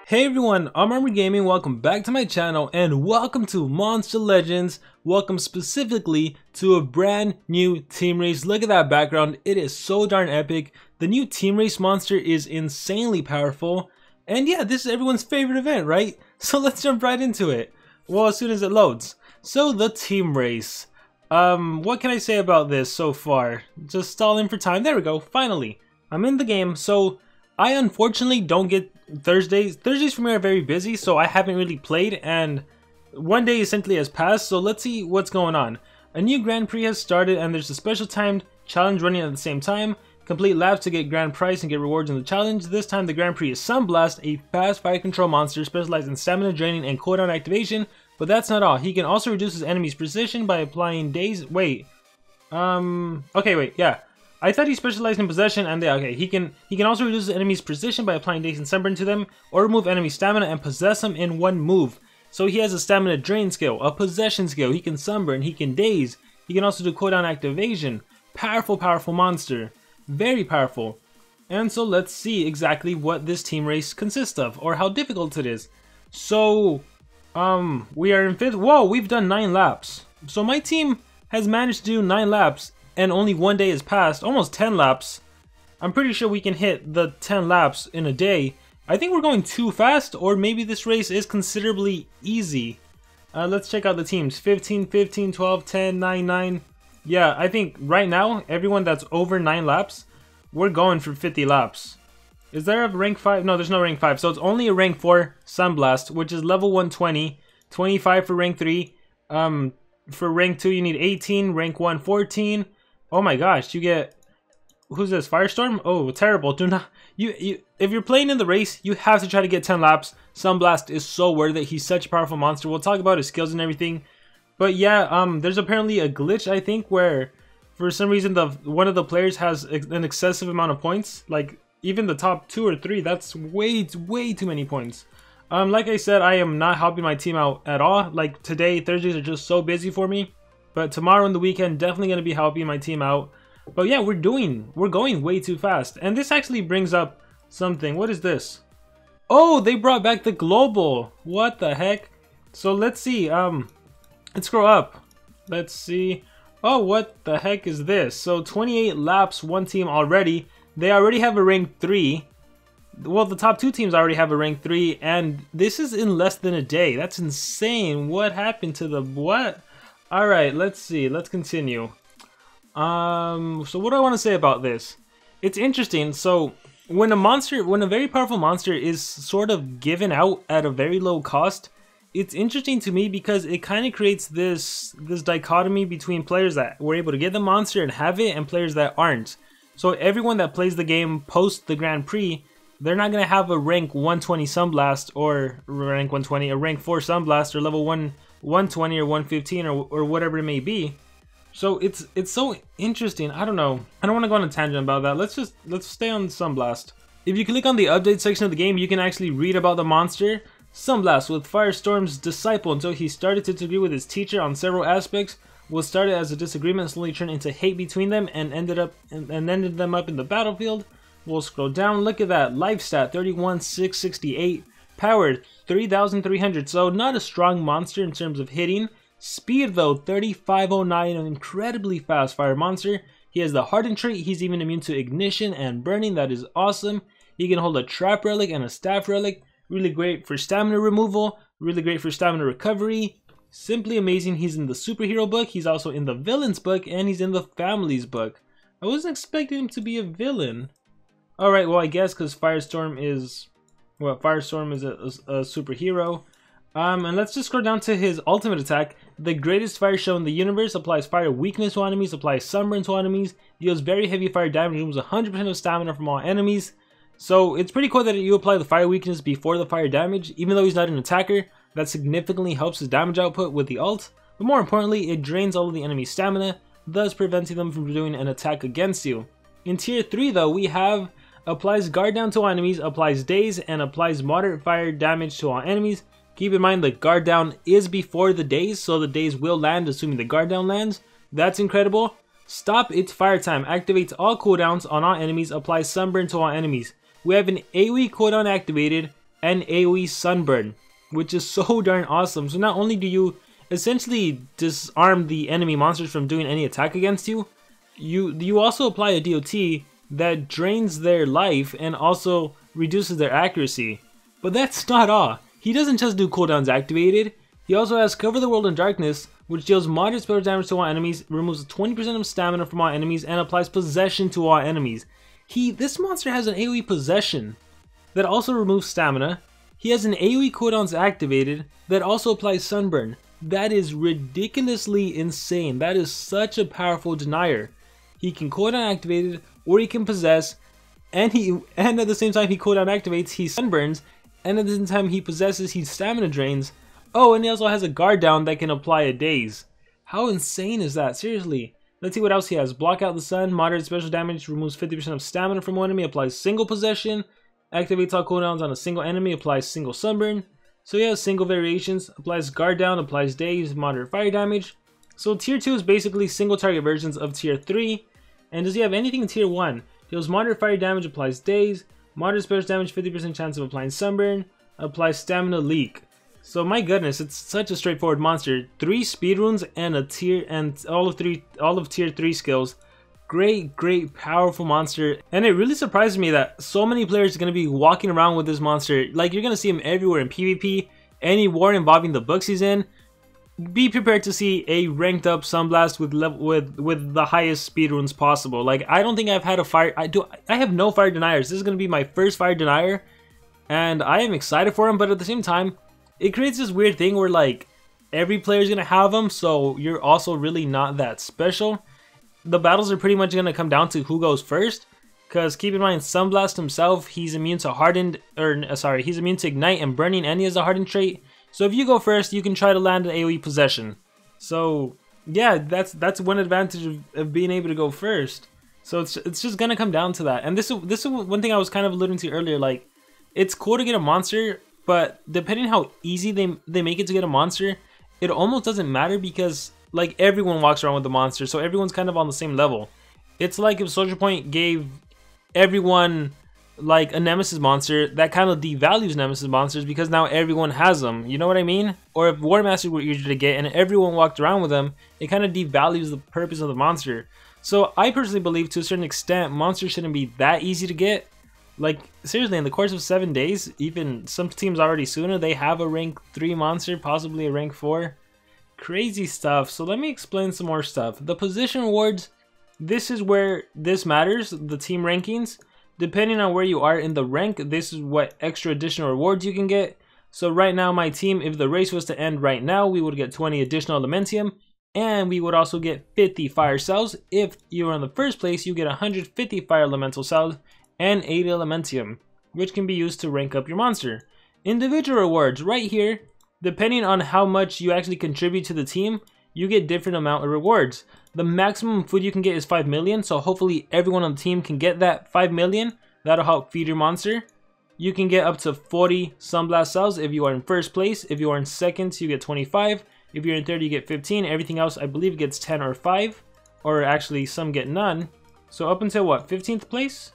Hey everyone, I'm Armor Gaming, welcome back to my channel and welcome to Monster Legends. Welcome specifically to a brand new team race. Look at that background, it is so darn epic. The new team race monster is insanely powerful. And yeah, this is everyone's favorite event, right? So let's jump right into it. Well, as soon as it loads. So the team race. What can I say about this so far? Just stalling for time. There we go, finally. I'm in the game, so I unfortunately don't get Thursdays. Thursdays for me are very busy, so I haven't really played, and one day essentially has passed, so let's see what's going on. A new Grand Prix has started, and there's a special timed challenge running at the same time. Complete laps to get grand prize and get rewards in the challenge. This time the Grand Prix is Sunblast, a fast fire control monster specialized in stamina draining and cooldown activation, but that's not all. He can also reduce his enemy's precision by applying I thought he specialized in possession, and he can also reduce the enemy's precision by applying Daze and Sunburn to them, or remove enemy stamina and possess them in one move. So he has a stamina drain skill, a possession skill, he can sunburn, he can daze, he can also do cooldown activation. Powerful monster. Very powerful. And so let's see exactly what this team race consists of, or how difficult it is. So, we are in 5th. Whoa, we've done 9 laps. So my team has managed to do 9 laps. And only one day has passed, almost 10 laps. I'm pretty sure we can hit the 10 laps in a day. I think we're going too fast, or maybe this race is considerably easy. Let's check out the teams. 15, 15, 12, 10, 9, 9. Yeah, I think right now, everyone that's over 9 laps, we're going for 50 laps. Is there a rank 5? No, there's no rank 5. So it's only a rank 4 Sunblast, which is level 120. 25 for rank 3. For rank 2, you need 18. Rank 1, 14. Oh my gosh, you get, who's this, Firestorm? Oh, terrible. Do not, if you're playing in the race, you have to try to get 10 laps. Sunblast is so worth it. He's such a powerful monster. We'll talk about his skills and everything. But yeah, there's apparently a glitch, I think, where for some reason one of the players has an excessive amount of points. Like, even the top 2 or 3, that's way too many points. Like I said, I am not helping my team out at all. Like, today, Thursdays are just so busy for me. But tomorrow and the weekend, definitely going to be helping my team out. But yeah, we're going way too fast. And this actually brings up something. What is this? Oh, they brought back the global. What the heck? So let's see. Let's scroll up. Let's see. Oh, what the heck is this? So 28 laps, one team already. They already have a rank 3. Well, the top 2 teams already have a rank 3. And this is in less than a day. That's insane. What happened to the what? Alright, let's see. Let's continue. So what do I want to say about this? It's interesting. So when a very powerful monster is sort of given out at a very low cost, it's interesting to me because it kind of creates this dichotomy between players that were able to get the monster and have it and players that aren't. So everyone that plays the game post the Grand Prix, they're not going to have a rank 120 Sunblast or rank 120, a rank 4 Sunblast or level 120 or 115 or whatever it may be. So it's so interesting. I don't know. I don't want to go on a tangent about that. Let's stay on Sunblast. If you click on the update section of the game, you can actually read about the monster. Sunblast, with Firestorm's disciple until he started to disagree with his teacher on several aspects. What started as a disagreement slowly turned into hate between them and ended them up in the battlefield. We'll scroll down. Look at that. Life stat 31,668. Power 3,300. So not a strong monster in terms of hitting. Speed though 3,509. An incredibly fast fire monster. He has the hardened trait. He's even immune to ignition and burning. That is awesome. He can hold a trap relic and a staff relic. Really great for stamina removal. Really great for stamina recovery. Simply amazing. He's in the superhero book. He's also in the villains book. And he's in the families book. I wasn't expecting him to be a villain. Alright, well I guess because Firestorm is a superhero. And let's just scroll down to his ultimate attack. The greatest fire show in the universe. Applies fire weakness to enemies. Applies sunburn to enemies. Deals very heavy fire damage. Removes 100% of stamina from all enemies. So it's pretty cool that you apply the fire weakness before the fire damage. Even though he's not an attacker, that significantly helps his damage output with the ult. But more importantly, it drains all of the enemy's stamina, thus preventing them from doing an attack against you. In tier 3 though, we have applies guard down to all enemies, applies daze, and applies moderate fire damage to all enemies. Keep in mind the guard down is before the daze, so the daze will land assuming the guard down lands. That's incredible. Stop its fire time, activates all cooldowns on all enemies, applies sunburn to all enemies. We have an AoE cooldown activated, and AoE Sunburn, which is so darn awesome. So not only do you essentially disarm the enemy monsters from doing any attack against you, you also apply a DOT that drains their life and also reduces their accuracy. But that's not all. He doesn't just do cooldowns activated, he also has Cover the World in Darkness, which deals moderate spell damage to all enemies, removes 20% of stamina from all enemies, and applies Possession to all enemies. This monster has an AoE Possession that also removes stamina. He has an AoE cooldowns activated that also applies Sunburn. That is ridiculously insane. That is such a powerful denier. He can cooldown activated, or he can possess, and at the same time he cooldown activates, he sunburns, and at the same time he possesses, he stamina drains. Oh, and he also has a guard down that can apply a daze. How insane is that? Seriously. Let's see what else he has. Block out the sun, moderate special damage, removes 50% of stamina from one enemy, applies single possession, activates all cooldowns on a single enemy, applies single sunburn. So he has single variations, applies guard down, applies daze, moderate fire damage. So tier 2 is basically single target versions of tier 3. And does he have anything in tier 1? Deals moderate fire damage, applies daze, moderate special damage, 50% chance of applying sunburn, applies stamina leak. So my goodness, it's such a straightforward monster. 3 speed runes and all of tier 3 skills. Great powerful monster. And it really surprised me that so many players are going to be walking around with this monster. Like, you're going to see him everywhere in PvP, any war involving the books he's in. Be prepared to see a ranked up Sunblast with the highest speed runes possible. Like, I don't think I've had a fire. I have no fire deniers. This is going to be my first fire denier, and I am excited for him. But at the same time, it creates this weird thing where, like, every player is going to have them, so you're also really not that special. The battles are pretty much going to come down to who goes first, because keep in mind, Sunblast himself, he's immune to he's immune to Ignite and Burning, and he has a Hardened trait. So if you go first, you can try to land an AoE Possession. So yeah, that's one advantage of being able to go first. So it's just going to come down to that. And this is one thing I was kind of alluding to earlier. Like, it's cool to get a monster, but depending how easy they make it to get a monster, it almost doesn't matter, because like everyone walks around with the monster, so everyone's kind of on the same level. It's like if Soldier Point gave everyone like a Nemesis monster, that kind of devalues Nemesis monsters because now everyone has them. You know what I mean? Or if War Masters were easier to get and everyone walked around with them, it kind of devalues the purpose of the monster. So I personally believe, to a certain extent, monsters shouldn't be that easy to get. Like, seriously, in the course of 7 days, even some teams already sooner, they have a rank 3 monster, possibly a rank 4. Crazy stuff. So let me explain some more stuff. The position rewards, this is where this matters, the team rankings. Depending on where you are in the rank, this is what extra additional rewards you can get. So right now, my team, if the race was to end right now, we would get 20 additional Elementium, and we would also get 50 Fire Cells. If you were in the first place, you get 150 Fire Elemental Cells and 80 Elementium, which can be used to rank up your monster. Individual rewards, right here, depending on how much you actually contribute to the team, you get different amount of rewards. The maximum food you can get is 5 million, so hopefully everyone on the team can get that 5 million. That'll help feed your monster. You can get up to 40 Sunblast cells if you are in first place. If you are in second, you get 25. If you're in third, you get 15. Everything else, I believe, gets 10 or 5. Or actually, some get none. So up until what, 15th place?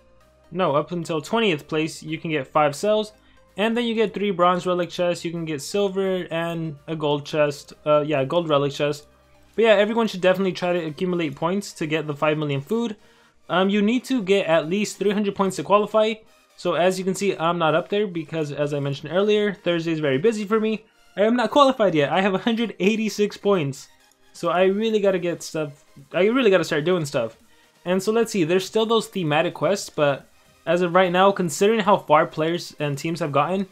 No, up until 20th place, you can get 5 cells. And then you get 3 bronze relic chests. You can get silver and a gold chest. Yeah, gold relic chest. But yeah, everyone should definitely try to accumulate points to get the 5 million food. You need to get at least 300 points to qualify. So as you can see, I'm not up there because, as I mentioned earlier, Thursday is very busy for me. I am not qualified yet. I have 186 points. So I really got to get stuff. I really got to start doing stuff. And so let's see. There's still those thematic quests, but as of right now, considering how far players and teams have gotten,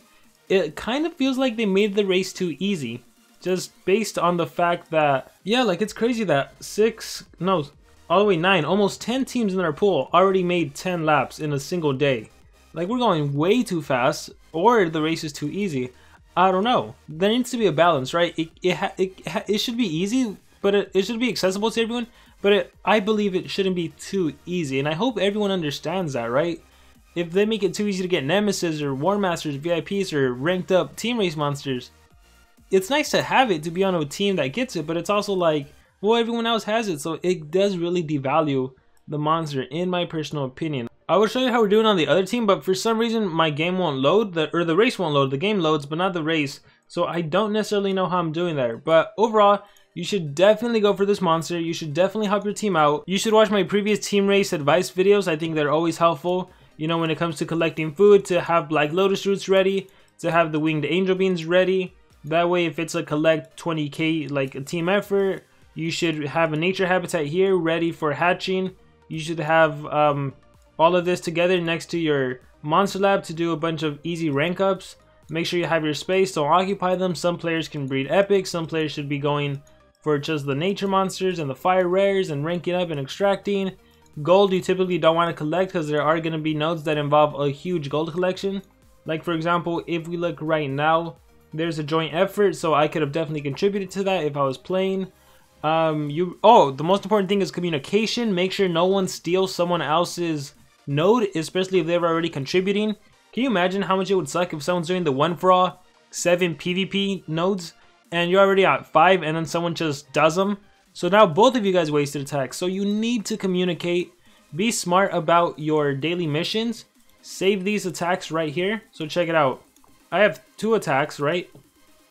it kind of feels like they made the race too easy. Just based on the fact that, yeah, like it's crazy that all the way 9, almost 10 teams in our pool already made 10 laps in a single day. Like, we're going way too fast, or the race is too easy. I don't know. There needs to be a balance, right? It should be easy, but it should be accessible to everyone. But I believe it shouldn't be too easy, and I hope everyone understands that, right? If they make it too easy to get Nemesis or War Masters, VIPs, or ranked up team race monsters, it's nice to have it to be on a team that gets it, but it's also like, well, everyone else has it, so it does really devalue the monster, in my personal opinion. I will show you how we're doing on the other team, but for some reason my game won't load, the race won't load. The game loads, but not the race. So I don't necessarily know how I'm doing there. But overall, you should definitely go for this monster. You should definitely help your team out. You should watch my previous team race advice videos. I think they're always helpful. You know, when it comes to collecting food, to have Black Lotus roots ready, to have the winged angel beans ready. That way, if it's a collect 20k like a team effort, you should have a nature habitat here ready for hatching. You should have all of this together next to your monster lab to do a bunch of easy rank ups. Make sure you have your space, don't occupy them. Some players can breed epic, some players should be going for just the nature monsters and the fire rares and ranking up and extracting. Gold you typically don't want to collect because there are going to be nodes that involve a huge gold collection. Like for example, if we look right now, there's a joint effort, so I could have definitely contributed to that if I was playing. The most important thing is communication. Make sure no one steals someone else's node, especially if they're already contributing. Can you imagine how much it would suck if someone's doing the 1-for-all 7 PvP nodes and you're already at 5 and then someone just does them? So now both of you guys wasted attacks. So you need to communicate. Be smart about your daily missions. Save these attacks right here. So check it out. I have 2 attacks, right?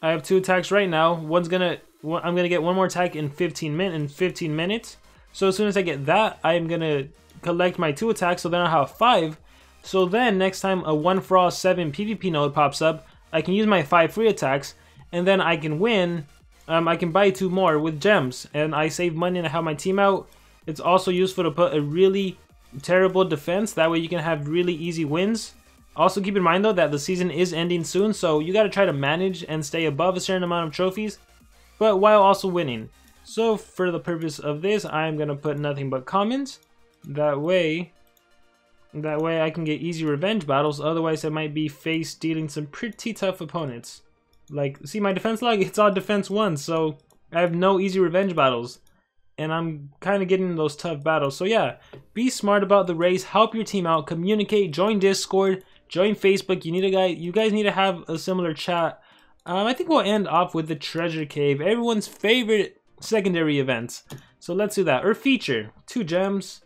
I have 2 attacks right now. I'm gonna get one more attack in 15 minutes. So as soon as I get that, I'm gonna collect my 2 attacks, so then I'll have 5. So then next time a 1-for-all 7 PvP node pops up, I can use my 5 free attacks, and then I can win. I can buy 2 more with gems, and I save money and I help my team out. It's also useful to put a really terrible defense, that way you can have really easy wins. Also keep in mind though that the season is ending soon, so you gotta try to manage and stay above a certain amount of trophies, but while also winning. So for the purpose of this, I'm gonna put nothing but commons. That way I can get easy revenge battles. Otherwise I might be face dealing some pretty tough opponents. Like, see my defense log? It's all defense 1, so I have no easy revenge battles. And I'm kind of getting those tough battles. So yeah, be smart about the race, help your team out, communicate, join Discord, join Facebook. You guys need to have a similar chat. I think we'll end off with the treasure cave, everyone's favorite secondary event. So let's do that. Or feature, 2 gems.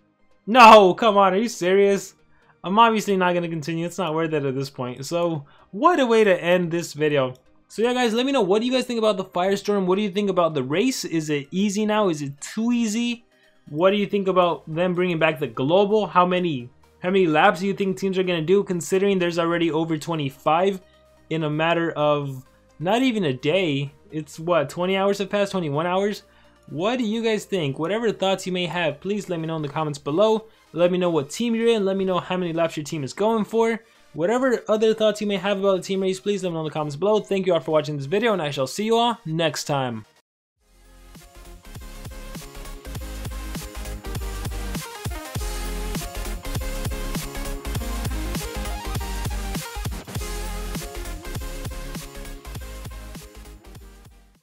No, come on, are you serious? I'm obviously not going to continue. It's not worth it at this point. So what a way to end this video. So yeah guys, let me know, what do you guys think about the Firestorm? What do you think about the race? Is it easy now? Is it too easy? What do you think about them bringing back the global? How many laps do you think teams are going to do, considering there's already over 25 in a matter of not even a day? It's what, 20 hours have passed, 21 hours? What do you guys think? Whatever thoughts you may have, please let me know in the comments below. Let me know what team you're in. Let me know how many laps your team is going for. Whatever other thoughts you may have about the team race, please let me know in the comments below. Thank you all for watching this video, and I shall see you all next time.